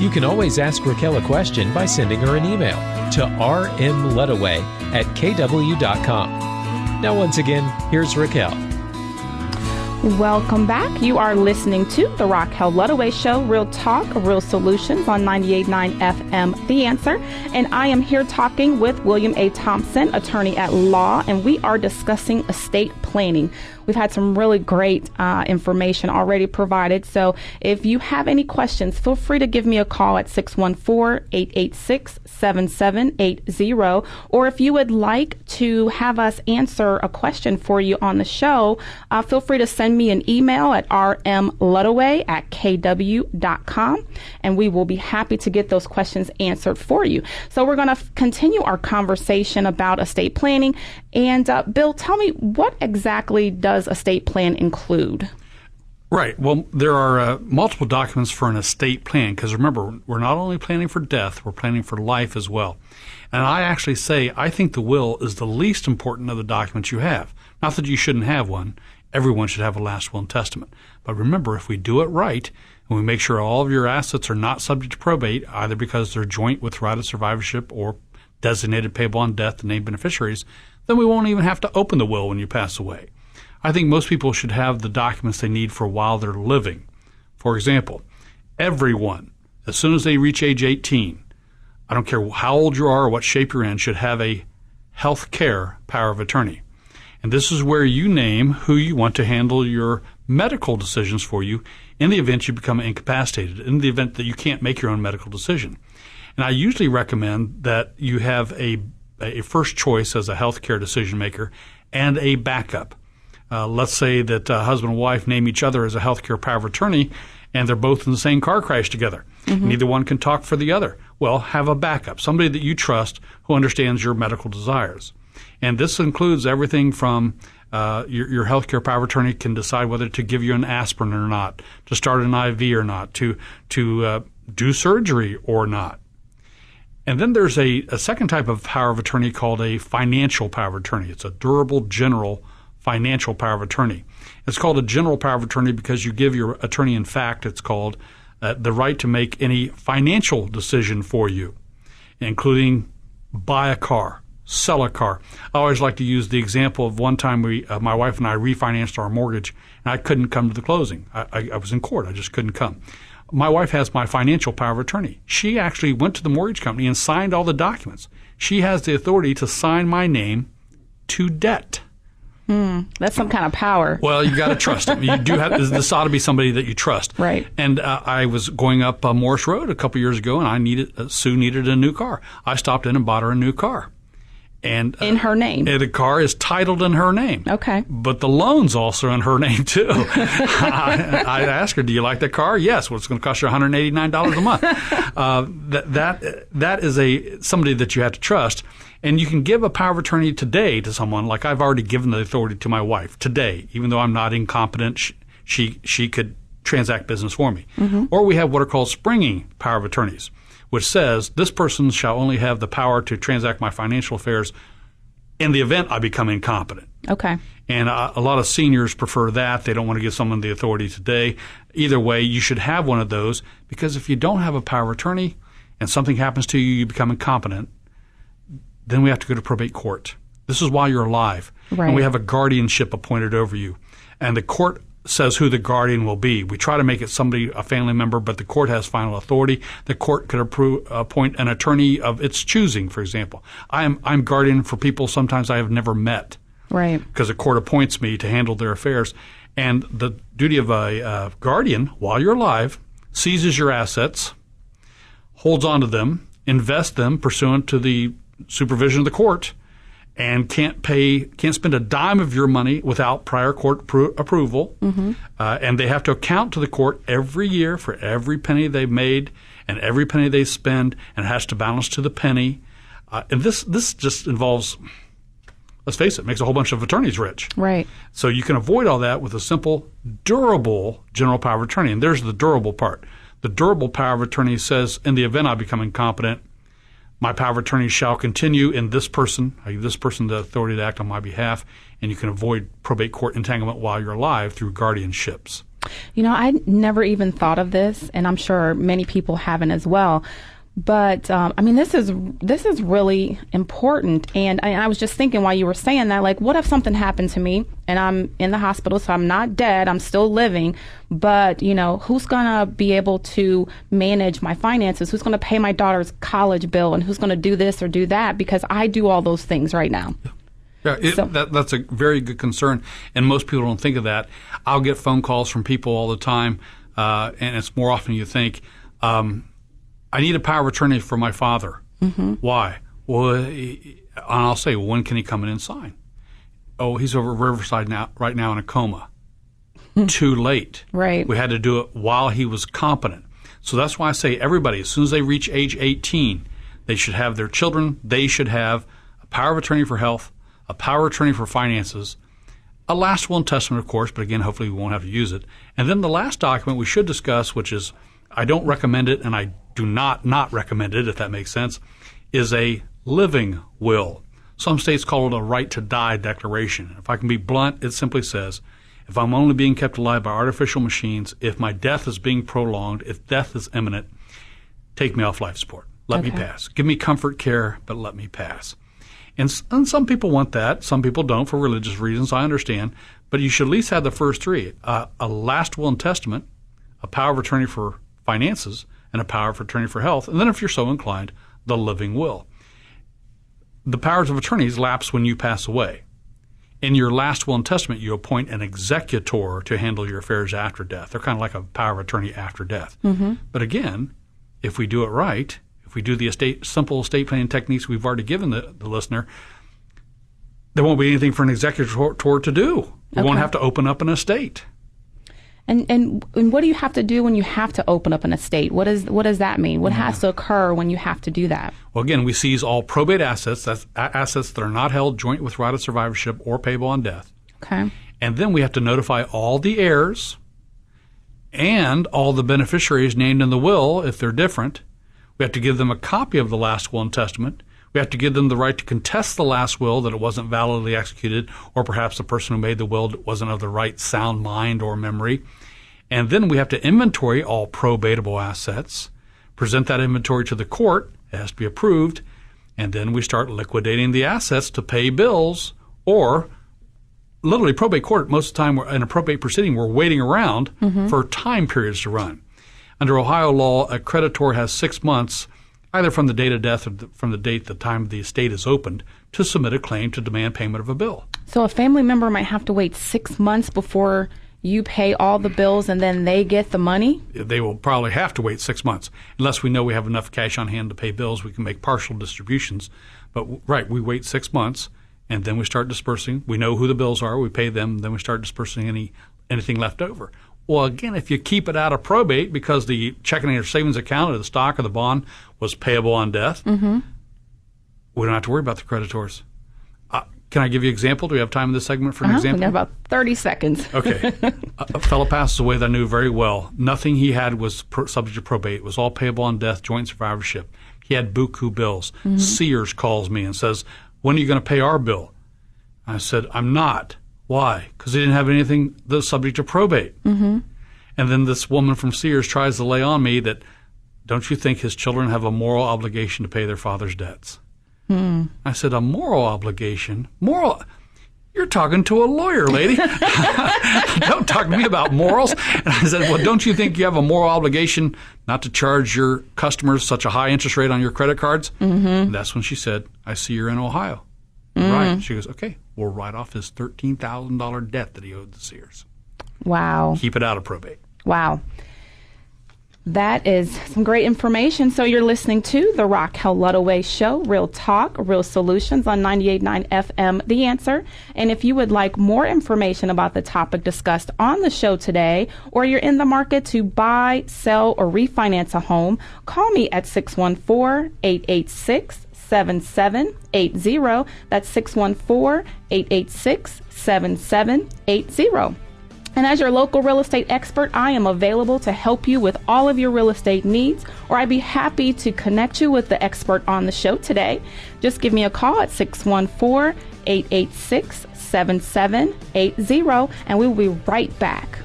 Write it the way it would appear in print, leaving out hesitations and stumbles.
You can always ask Racquel a question by sending her an email to rmludaway@kw.com. Now, once again, here's Racquel. Welcome back. You are listening to the Racquel Ludaway Show, Real Talk, Real Solutions on 98.9 FM, The Answer. And I am here talking with William A. Thompson, attorney at law, and we are discussing estate planning. We've had some really great information already provided. So if you have any questions, feel free to give me a call at 614-886-7780. Or if you would like to have us answer a question for you on the show, feel free to send me an email at rmludaway@kw.com, and we will be happy to get those questions answered for you. So we're going to continue our conversation about estate planning. And Bill, tell me, what exactly does estate plan include? Right. Well, there are multiple documents for an estate plan, because remember, we're not only planning for death, we're planning for life as well. And I actually say I think the will is the least important of the documents you have. Not that you shouldn't have one. Everyone should have a last will and testament. But remember, if we do it right, and we make sure all of your assets are not subject to probate, either because they're joint with right of survivorship or designated payable on death to named beneficiaries, then we won't even have to open the will when you pass away. I think most people should have the documents they need for while they're living. For example, everyone, as soon as they reach age 18, I don't care how old you are or what shape you're in, should have a health care power of attorney. And this is where you name who you want to handle your medical decisions for you in the event you become incapacitated, in the event that you can't make your own medical decision. And I usually recommend that you have a first choice as a healthcare decision maker and a backup. Let's say that husband and wife name each other as a healthcare power of attorney, and they're both in the same car crash together. Mm-hmm. Neither one can talk for the other. Well, have a backup, somebody that you trust who understands your medical desires. And this includes everything from your healthcare power of attorney can decide whether to give you an aspirin or not, to start an IV or not, to do surgery or not. And then there's a second type of power of attorney called a financial power of attorney. It's a durable general financial power of attorney. It's called a general power of attorney because you give your attorney, in fact, it's called the right to make any financial decision for you, including buy a car, sell a car. I always like to use the example of one time my wife and I refinanced our mortgage, and I couldn't come to the closing. I was in court. I just couldn't come. My wife has my financial power of attorney. She actually went to the mortgage company and signed all the documents. She has the authority to sign my name to debt. That's some kind of power. Well, you got to trust him. You do have. This ought to be somebody that you trust. Right. And I was going up Morris Road a couple years ago, and Sue needed a new car. I stopped in and bought her a new car. And in her name. The car is titled in her name. Okay. But the loan's also in her name too. I asked her, "Do you like the car?" Yes. Well, it's going to cost you $189 a month. That is somebody that you have to trust. And you can give a power of attorney today to someone, like I've already given the authority to my wife today, even though I'm not incompetent. She could transact business for me. Mm-hmm. Or we have what are called springing power of attorneys, which says this person shall only have the power to transact my financial affairs in the event I become incompetent. Okay. And a lot of seniors prefer that. They don't want to give someone the authority today. Either way, you should have one of those, because if you don't have a power of attorney and something happens to you, you become incompetent, then we have to go to probate court. This is while you're alive. Right. And we have a guardianship appointed over you. And the court says who the guardian will be. We try to make it somebody, a family member, but the court has final authority. The court could appoint an attorney of its choosing, for example. I'm guardian for people sometimes I have never met. Right. Because the court appoints me to handle their affairs. And the duty of a guardian, while you're alive, seizes your assets, holds on to them, invests them pursuant to the supervision of the court, and can't spend a dime of your money without prior court approval. Mm-hmm. And they have to account to the court every year for every penny they've made and every penny they spend, and it has to balance to the penny. And this just involves, let's face it, makes a whole bunch of attorneys rich. Right. So you can avoid all that with a simple, durable general power of attorney. And there's the durable part. The durable power of attorney says, in the event I become incompetent, My power of attorney shall continue in this person. I give this person the authority to act on my behalf, and you can avoid probate court entanglement while you're alive through guardianships. You know, I never even thought of this, and I'm sure many people haven't as well. But I mean, this is really important. And I was just thinking while you were saying that, like, what if something happened to me and I'm in the hospital, so I'm not dead, I'm still living, but, you know, who's going to be able to manage my finances? Who's going to pay my daughter's college bill? And who's going to do this or do that? Because I do all those things right now. Yeah, that's a very good concern, and most people don't think of that. I'll get phone calls from people all the time, and it's more often than you think. I need a power of attorney for my father. Mm-hmm. Why? Well, and I'll say, well, when can he come in and sign? Oh, he's over at Riverside right now in a coma. Too late. Right. We had to do it while he was competent. So that's why I say everybody, as soon as they reach age 18, they should have their children. They should have a power of attorney for health, a power of attorney for finances, a last will and testament, of course, but again, hopefully we won't have to use it. And then the last document we should discuss, which is, I don't recommend it, and I do not recommend it, if that makes sense, is a living will. Some states call it a right to die declaration. If I can be blunt, it simply says, if I'm only being kept alive by artificial machines, if my death is being prolonged, if death is imminent, take me off life support. Let me pass. Give me comfort care, but let me pass. And some people want that. Some people don't for religious reasons. I understand. But you should at least have the first three, a last will and testament, a power of attorney for finances, and a power of attorney for health, and then if you're so inclined, the living will. The powers of attorneys lapse when you pass away. In your last will and testament, you appoint an executor to handle your affairs after death. They're kind of like a power of attorney after death. Mm-hmm. But again, if we do it right, if we do the simple estate planning techniques we've already given the listener, there won't be anything for an executor to do. We won't have to open up an estate. And what do you have to do when you have to open up an estate? What does that mean? What has to occur when you have to do that? Well, again, we seize all probate assets. That's assets that are not held joint with right of survivorship or payable on death. Okay. And then we have to notify all the heirs and all the beneficiaries named in the will if they're different. We have to give them a copy of the last will and testament. We have to give them the right to contest the last will, that it wasn't validly executed, or perhaps the person who made the will wasn't of the right sound mind or memory. And then we have to inventory all probatable assets, present that inventory to the court. It has to be approved. And then we start liquidating the assets to pay bills, or literally probate court. Most of the time in a probate proceeding, we're waiting around for time periods to run. Under Ohio law, a creditor has 6 months, either from the date of death or from the date the time the estate is opened, to submit a claim to demand payment of a bill. So a family member might have to wait 6 months before you pay all the bills and then they get the money? They will probably have to wait 6 months. Unless we know we have enough cash on hand to pay bills, we can make partial distributions. But we wait 6 months and then we start dispersing. We know who the bills are, we pay them, then we start dispersing anything left over. Well, again, if you keep it out of probate because the checking or savings account or the stock or the bond was payable on death, we don't have to worry about the creditors. Can I give you an example? Do we have time in this segment for an example? We have about 30 seconds. Okay. A fellow passes away that I knew very well. Nothing he had was subject to probate. It was all payable on death, joint survivorship. He had buku bills. Sears calls me and says, when are you going to pay our bill? I said, I'm not. Why? Because he didn't have anything that was subject to probate. And then this woman from Sears tries to lay on me that, don't you think his children have a moral obligation to pay their father's debts? I said, a moral obligation? Moral? You're talking to a lawyer, lady. Don't talk to me about morals. And I said, well, don't you think you have a moral obligation not to charge your customers such a high interest rate on your credit cards? And that's when she said, I see you're in Ohio. Right. She goes, okay, we'll write off his $13,000 debt that he owed to Sears. Wow. Keep it out of probate. Wow. That is some great information. So you're listening to the Racquel Ludaway Show, Real Talk, Real Solutions on 98.9 FM, The Answer. And if you would like more information about the topic discussed on the show today, or you're in the market to buy, sell, or refinance a home, call me at 614-886-7780. That's 614-886-7780. And as your local real estate expert, I am available to help you with all of your real estate needs, or I'd be happy to connect you with the expert on the show today. Just give me a call at 614-886-7780, and we will be right back.